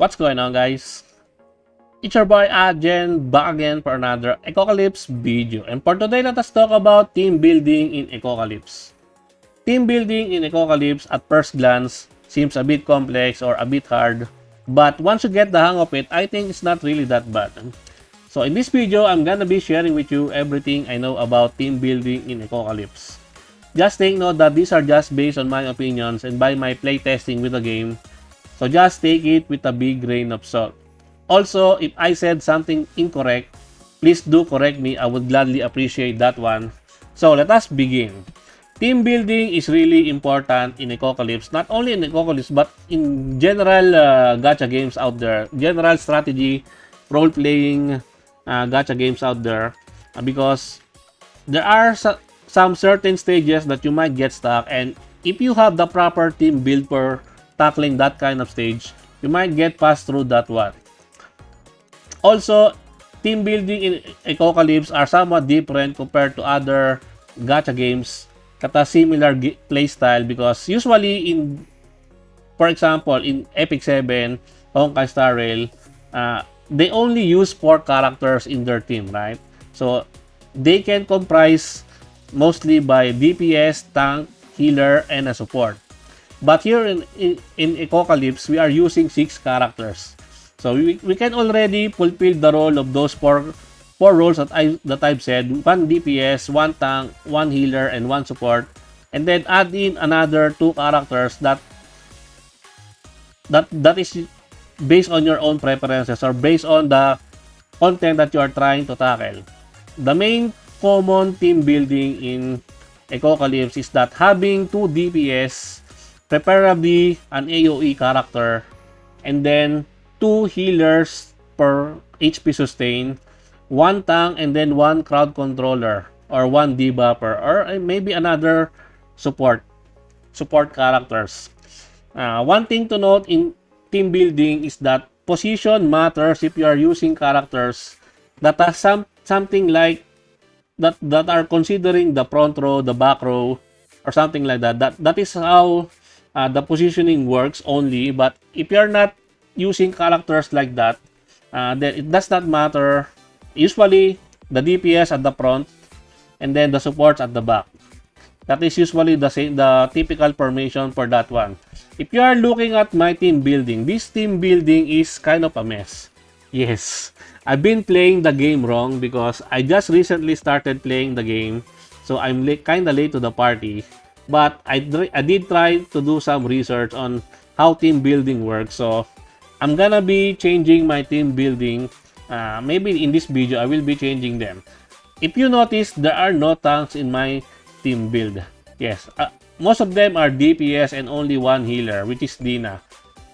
What's going on, guys? It's your boy Adjen back again for another Echocalypse video. And for today, let us talk about team building in Echocalypse. Team building in Echocalypse at first glance seems a bit complex or a bit hard, but once you get the hang of it, I think it's not really that bad. So in this video, I'm gonna be sharing with you everything I know about team building in Echocalypse. Just take note that these are just based on my opinions and by my playtesting with the game. So just take it with a big grain of salt. Also, if I said something incorrect, please do correct me. I would gladly appreciate that one. So let us begin. Team building is really important in Echocalypse. Not only in Echocalypse, but in general gacha games out there. General strategy, role-playing gacha games out there. Because there are some certain stages that you might get stuck, and if you have the proper team build for tackling that kind of stage, you might get past through that one. Also, team building in Echocalypse are somewhat different compared to other gacha games that have similar playstyle, because usually for example, in Epic 7, Honkai Star Rail, they only use 4 characters in their team, right? So they can comprise mostly by DPS, tank, healer, and a support. But here in Echocalypse, we are using 6 characters. So we can already fulfill the role of those four roles that I've said: 1 DPS, 1 tank, 1 healer, and 1 support. And then add in another 2 characters that is based on your own preferences or based on the content that you are trying to tackle. The main common team building in Echocalypse is that having 2 DPS, preferably an AoE character, and then 2 healers per HP sustain, 1 tank, and then 1 crowd controller or 1 debuffer, or maybe another support characters. One thing to note in team building is that position matters if you are using characters that have something like that are considering the front row, the back row, or something like that. That is how the positioning works only. But if you're not using characters like that, then it does not matter. Usually, the DPS at the front, and then the supports at the back. That is usually the typical formation for that one. If you are looking at my team building, this team building is kind of a mess. Yes, I've been playing the game wrong because I just recently started playing the game. So I'm kind of late to the party. But I did try to do some research on how team building works. So I'm gonna be changing my team building. Maybe in this video, I will be changing them. If you notice, there are no tanks in my team build. Yes, most of them are DPS and only 1 healer, which is Dina.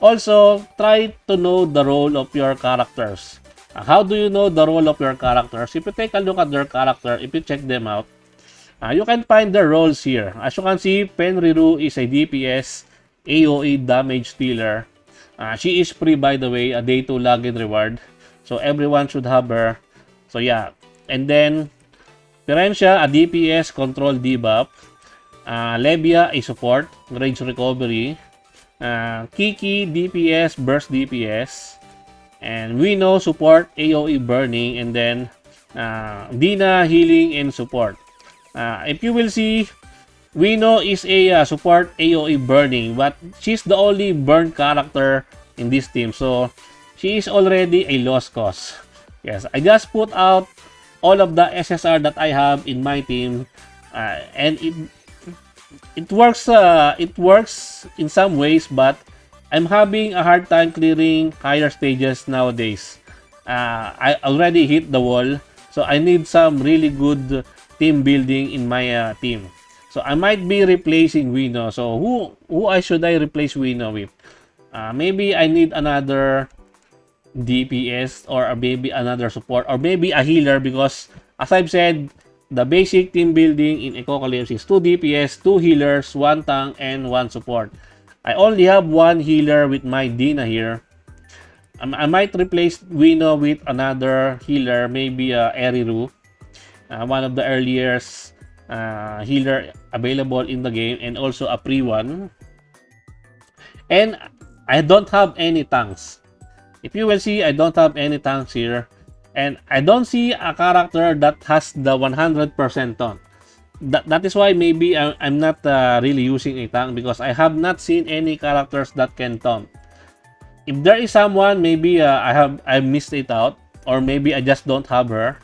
Also, try to know the role of your characters. How do you know the role of your characters? If you take a look at their character, if you check them out, you can find their roles here. As you can see, Penriru is a DPS, AoE damage dealer. She is free, by the way, a day 2 login reward. So everyone should have her. So yeah. And then Firencia, a DPS control debuff. Lebia, a support, rage recovery. Kiki, DPS, burst DPS. And we know support, AoE burning. And then Dina, healing and support. If you will see, we know is a support AoE burning, but she's the only burn character in this team. So she is already a lost cause. Yes, I just put out all of the SSR that I have in my team, and it works. It works in some ways, but I'm having a hard time clearing higher stages nowadays. I already hit the wall, so I need some really good team building in my team. So I might be replacing Wino. So who should I replace Wino with? Maybe I need another DPS or maybe another support or maybe a healer, because as I've said, the basic team building in Echocalypse is 2 DPS, 2 healers, 1 tank, and 1 support. I only have 1 healer with my Dina here. I might replace Wino with another healer, maybe Eriru, one of the earliest healer available in the game, and also a pre one. And I don't have any tanks. If you will see, I don't have any tanks here. And I don't see a character that has the 100% taunt. That is why maybe I'm not really using a tank, because I have not seen any characters that can taunt. If there is someone, maybe I missed it out, or maybe I just don't have her.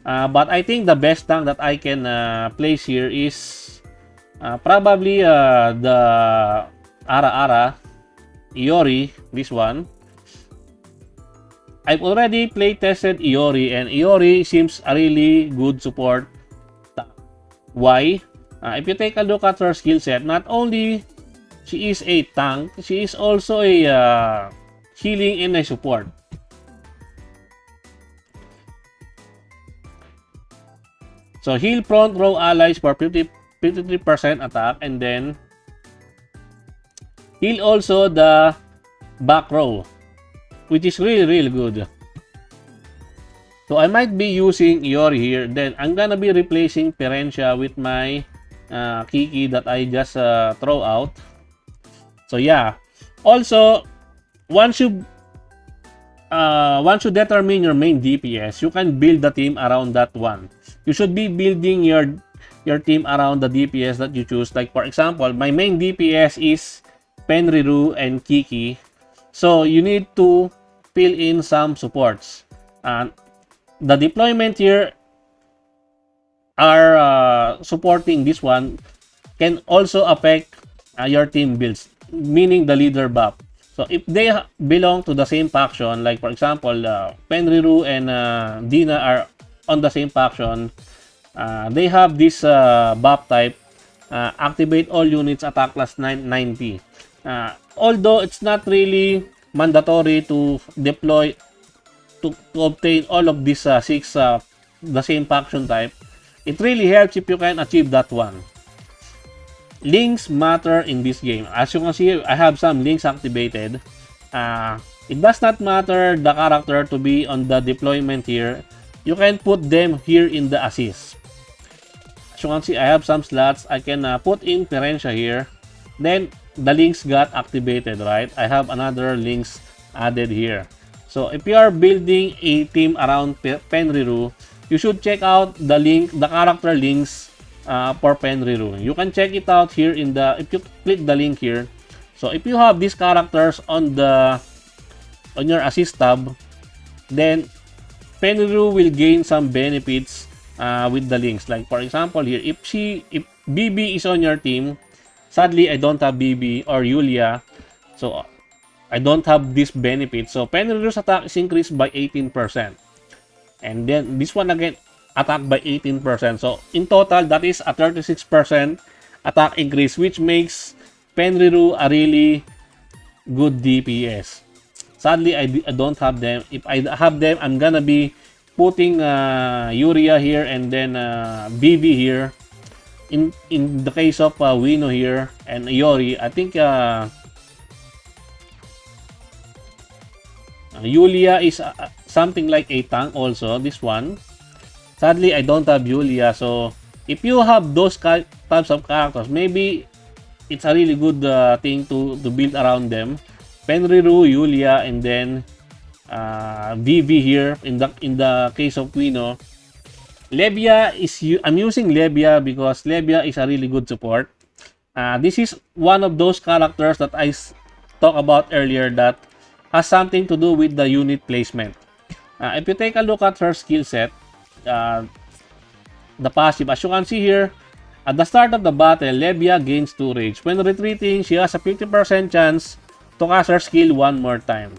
But I think the best tank that I can place here is probably the Ara Iori, this one. I've already play tested Iori, and Iori seems a really good support. Why? If you take a look at her skill set, not only she is a tank, she is also a healing and a support. So heal front row allies for 53% attack, and then heal also the back row, which is really good. So I might be using Iori here. Then I'm gonna be replacing Perentia with my Kiki that I just throw out. So yeah. Also, once you determine your main DPS, you can build the team around that one. You should be building your team around the DPS that you choose. Like for example, my main DPS is Penriru and Kiki. So you need to fill in some supports. The deployment here are supporting this one can also affect your team builds, meaning the leader buff. So if they belong to the same faction, like for example, Penriru and Dina are on the same faction, they have this buff type, activate all units attack class 990. Although it's not really mandatory to deploy to obtain all of these six the same faction type, it really helps if you can achieve that one. Links matter in this game. As you can see, I have some links activated. It does not matter the character to be on the deployment here. You can put them here in the assist. As you can see, I have some slots. I can put in Perentia here. Then the links got activated, right? I have another links added here. So if you are building a team around Penriru, you should check out the character links for Penriru. You can check it out here if you click the link here. So if you have these characters on your assist tab, then Penriru will gain some benefits with the links. Like for example here, if BB is on your team, sadly I don't have BB or Yulia, so I don't have this benefit. So Penriru's attack is increased by 18%. And then this one again, attack by 18%. So in total, that is a 36% attack increase, which makes Penriru a really good DPS. Sadly, I don't have them. If I have them, I'm gonna be putting Yuria here and then BB here. In the case of Wino here and Iori, I think Yulia is something like a tank also, this one. Sadly, I don't have Yulia. So, if you have those types of characters, maybe it's a really good thing to build around them. Penriru, Yulia, and then VV here in the case of Wino. Lebia I'm using Lebia because Lebia is a really good support. This is one of those characters that I talked about earlier that has something to do with the unit placement. If you take a look at her skill set, the passive, as you can see here, at the start of the battle, Lebia gains 2 rage. When retreating, she has a 50% chance to cast her skill one more time.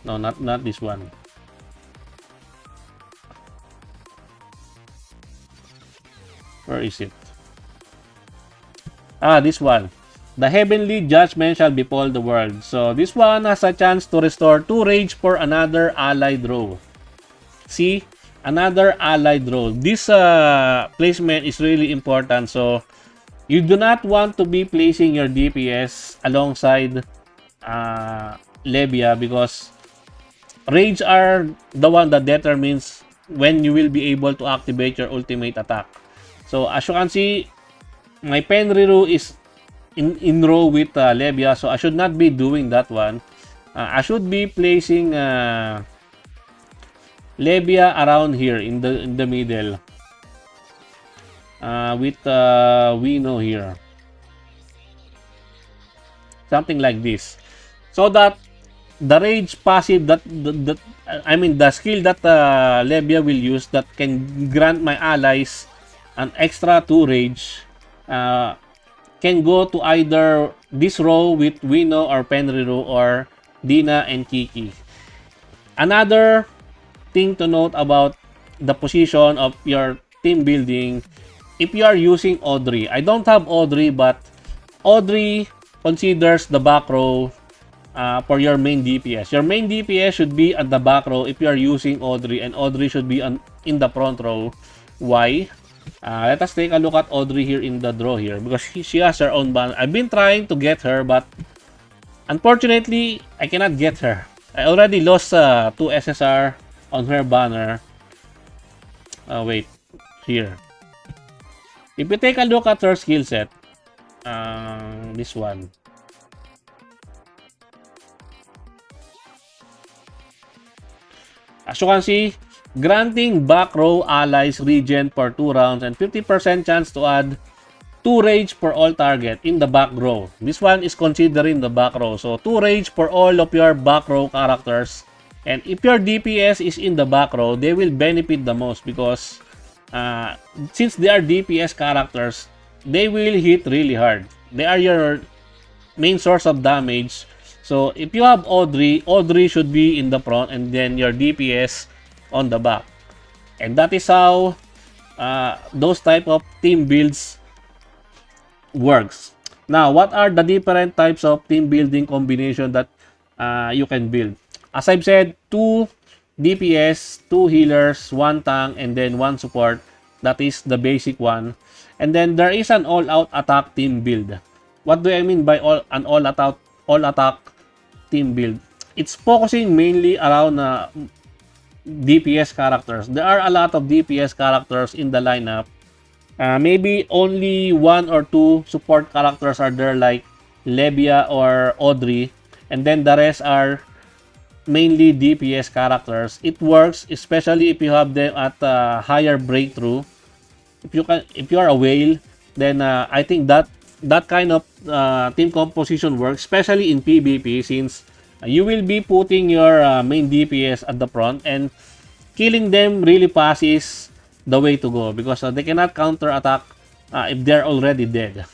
No, not this one. Where is it? This one. The heavenly judgment shall befall the world. So this one has a chance to restore 2 rage for another allied row. See? Another allied row. This placement is really important. So you do not want to be placing your DPS alongside Lebia because rage are the one that determines when you will be able to activate your ultimate attack. So as you can see, my Penriru is in row with Lebia, so I should not be doing that one. I should be placing Lebia around here in the middle with Wino here, something like this, so that the rage passive I mean the skill that Lebia will use that can grant my allies an extra 2 rage can go to either this row with Wino or Penriru or Dina and Kiki. Another thing to note about the position of your team building, if you are using Audrey, I don't have Audrey, but Audrey considers the back row for your main DPS. Your main DPS should be at the back row if you are using Audrey, and Audrey should be in the front row. Why? Let us take a look at Audrey here in the draw here, because she has her own banner. I've been trying to get her, but unfortunately, I cannot get her. I already lost 2 SSR on her banner. Wait, here. If you take a look at her skill set, this one. As you can see, granting back row allies regen for 2 rounds and 50% chance to add 2 rage for all target in the back row. This one is considering the back row. So 2 rage for all of your back row characters. And if your DPS is in the back row, they will benefit the most because since they are DPS characters, they will hit really hard. They are your main source of damage. So if you have Audrey, Audrey should be in the front and then your DPS on the back. And that is how those type of team builds works. Now, what are the different types of team building combination that you can build? As I've said, 2 DPS, 2 healers, 1 tank, and then 1 support. That is the basic one. And then there is an all-out attack team build. What do I mean by an all-attack team build? It's focusing mainly around DPS characters. There are a lot of DPS characters in the lineup. Maybe only 1 or 2 support characters are there, like Lebia or Audrey, and then the rest are mainly DPS characters. It works especially if you have them at higher breakthrough. If you are a whale, then I think that kind of team composition works, especially in PvP, since you will be putting your main DPS at the front, and killing them really fast is the way to go because they cannot counter attack if they're already dead.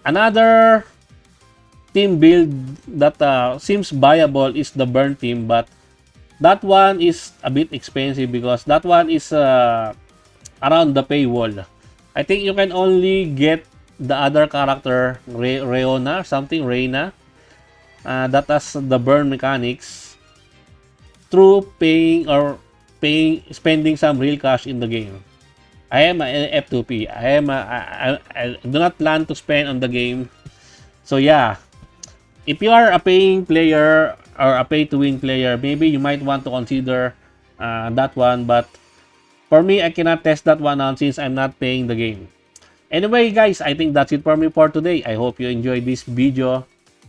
Another team build that seems viable is the burn team, but that one is a bit expensive because that one is around the paywall. I think you can only get the other character, Reona, Reina, that has the burn mechanics through spending some real cash in the game. I am a F2P. I do not plan to spend on the game. So yeah, if you are a paying player or a pay-to-win player, maybe you might want to consider that one. But for me, I cannot test that one out since I'm not paying the game. Anyway, guys, I think that's it for me for today. I hope you enjoyed this video.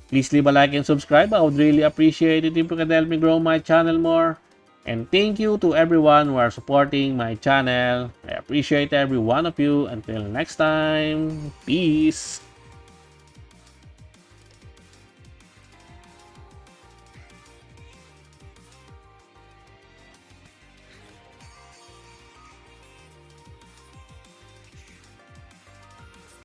Please leave a like and subscribe. I would really appreciate it if you can help me grow my channel more. And thank you to everyone who are supporting my channel. I appreciate every one of you. Until next time, peace.